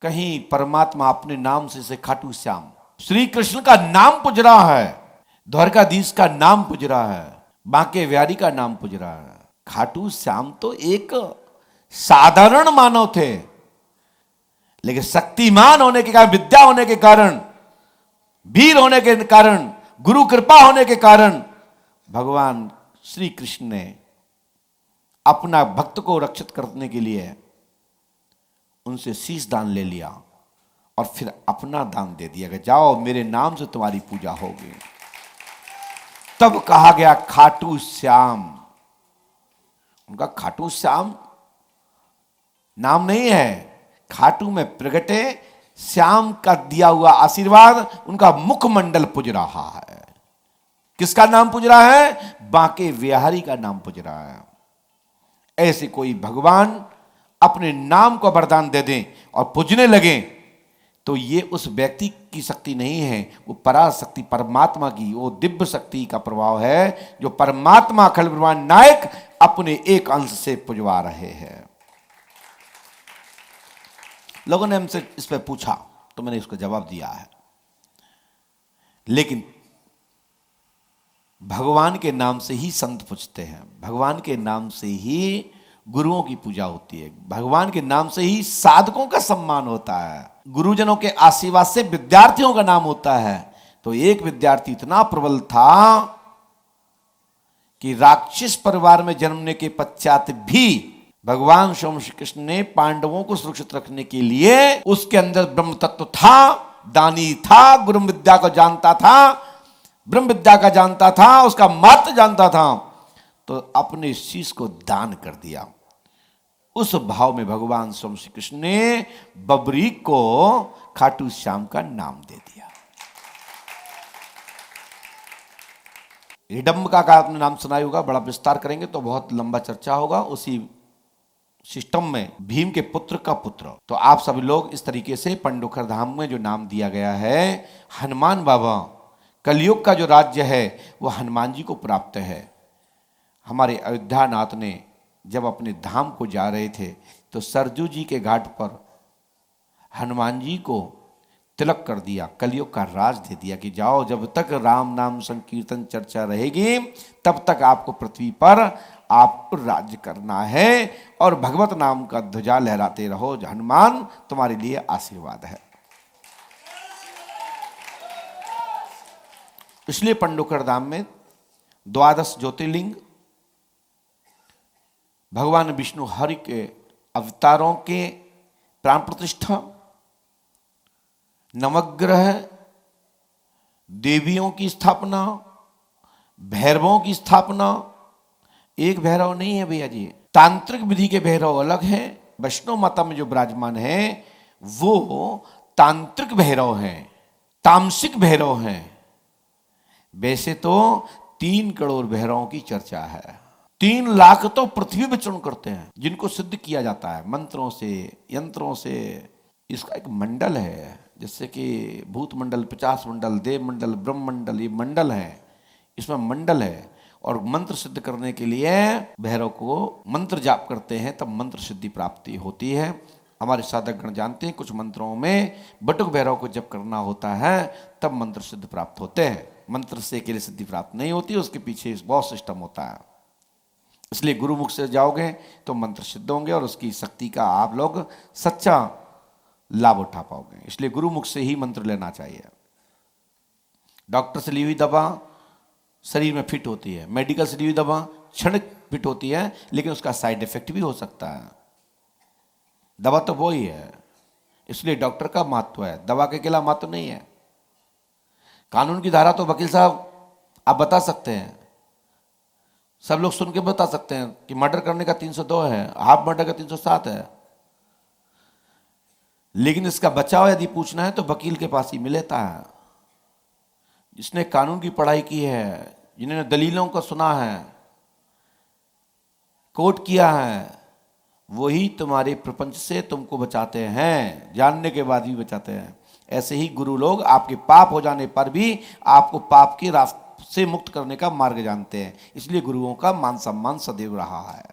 कहीं परमात्मा अपने नाम से खाटू श्याम, श्री कृष्ण का नाम पूज रहा है, द्वारकाधीश का नाम पूज रहा है, बांके बिहारी का नाम पूज रहा है। खाटू श्याम तो एक साधारण मानव थे, लेकिन शक्तिमान होने के कारण, विद्या होने के कारण, वीर होने के कारण, गुरु कृपा होने के कारण भगवान श्री कृष्ण ने अपना भक्त को रक्षित करने के लिए उनसे शीश दान ले लिया और फिर अपना दान दे दिया कि जाओ मेरे नाम से तुम्हारी पूजा होगी। तब कहा गया खाटू श्याम। उनका खाटू श्याम नाम नहीं है, खाटू में प्रगटे श्याम का दिया हुआ आशीर्वाद उनका मुखमंडल पूज रहा है। किसका नाम पूज रहा है? बांके बिहारी का नाम पूज रहा है। ऐसे कोई भगवान अपने नाम को वरदान दे दें और पूजने लगे तो ये उस व्यक्ति की शक्ति नहीं है, वो पराशक्ति परमात्मा की, वो दिव्य शक्ति का प्रभाव है जो परमात्मा अखिल ब्रह्मांड नायक अपने एक अंश से पुजवा रहे हैं। लोगों ने हमसे इस पर पूछा तो मैंने इसका जवाब दिया है, लेकिन भगवान के नाम से ही संत पूजते हैं, भगवान के नाम से ही गुरुओं की पूजा होती है, भगवान के नाम से ही साधकों का सम्मान होता है, गुरुजनों के आशीर्वाद से विद्यार्थियों का नाम होता है। तो एक विद्यार्थी इतना प्रबल था कि राक्षस परिवार में जन्मने के पश्चात भी भगवान श्री कृष्ण ने पांडवों को सुरक्षित रखने के लिए उसके अंदर ब्रह्म तत्व था, दानी था, गुरु विद्या को जानता था, ब्रह्म विद्या का जानता था, उसका महत्व जानता था, तो अपने शीश को दान कर दिया। उस भाव में भगवान श्री कृष्ण ने बबरी को खाटू श्याम का नाम दे दिया। हिडंबा का आपने नाम सुना होगा, बड़ा विस्तार करेंगे तो बहुत लंबा चर्चा होगा। उसी सिस्टम में भीम के पुत्र का पुत्र, तो आप सभी लोग इस तरीके से पंडोखर धाम में जो नाम दिया गया है, हनुमान बाबा, कलयुग का जो राज्य है वो हनुमान जी को प्राप्त है। हमारे अयोध्यानाथ ने जब अपने धाम को जा रहे थे तो सरजू जी के घाट पर हनुमान जी को तिलक कर दिया, कलयुग का राज दे दिया कि जाओ, जब तक राम नाम संकीर्तन चर्चा रहेगी तब तक आपको पृथ्वी पर आपको राज्य करना है और भगवत नाम का ध्वजा लहराते रहो, हनुमान तुम्हारे लिए आशीर्वाद है। इसलिए पंडोखर धाम में 12 ज्योतिर्लिंग, भगवान विष्णु हरि के अवतारों के प्राण प्रतिष्ठा, नवग्रह, देवियों की स्थापना, भैरवों की स्थापना। एक भैरव नहीं है भैया जी, तांत्रिक विधि के भैरव अलग हैं। वैष्णव माता में जो विराजमान है वो तांत्रिक भैरव हैं, तामसिक भैरव हैं। वैसे तो 3 करोड़ भैरवों की चर्चा है, 3 लाख तो पृथ्वी विचरण करते हैं जिनको सिद्ध किया जाता है मंत्रों से, यंत्रों से। इसका एक मंडल है, जैसे कि भूत मंडल, 50 मंडल, देव मंडल, ब्रह्म मंडल, ये मंडल है, इसमें मंडल है। और मंत्र सिद्ध करने के लिए भैरव को मंत्र जाप करते हैं तब मंत्र सिद्धि प्राप्ति होती है। हमारे साधकगण जानते हैं कुछ मंत्रों में बटुक भैरव को जप करना होता है तब मंत्र सिद्ध प्राप्त होते हैं। मंत्र से अकेले सिद्धि प्राप्त नहीं होती, उसके पीछे बहुत सिस्टम होता है। इसलिए गुरुमुख से जाओगे तो मंत्र सिद्ध होंगे और उसकी शक्ति का आप लोग सच्चा लाभ उठा पाओगे। इसलिए गुरुमुख से ही मंत्र लेना चाहिए। डॉक्टर से ली हुई दवा शरीर में फिट होती है, मेडिकल से ली हुई दवा क्षणिक फिट होती है, लेकिन उसका साइड इफेक्ट भी हो सकता है। दवा तो वो ही है, इसलिए डॉक्टर का महत्व है, दवा के अकेला महत्व नहीं है। कानून की धारा तो वकील साहब आप बता सकते हैं, सब लोग सुन के बता सकते हैं कि मर्डर करने का 302 है, हाफ मर्डर का 307 है, लेकिन इसका बचाव यदि पूछना है तो वकील के पास ही मिलता है। जिसने कानून की पढ़ाई की है, जिन्होंने दलीलों को सुना है, कोर्ट किया है, वही तुम्हारे प्रपंच से तुमको बचाते हैं, जानने के बाद भी बचाते हैं। ऐसे ही गुरु लोग आपके पाप हो जाने पर भी आपको पाप के रास्ते से मुक्त करने का मार्ग जानते हैं। इसलिए गुरुओं का मान सम्मान सदैव रहा है।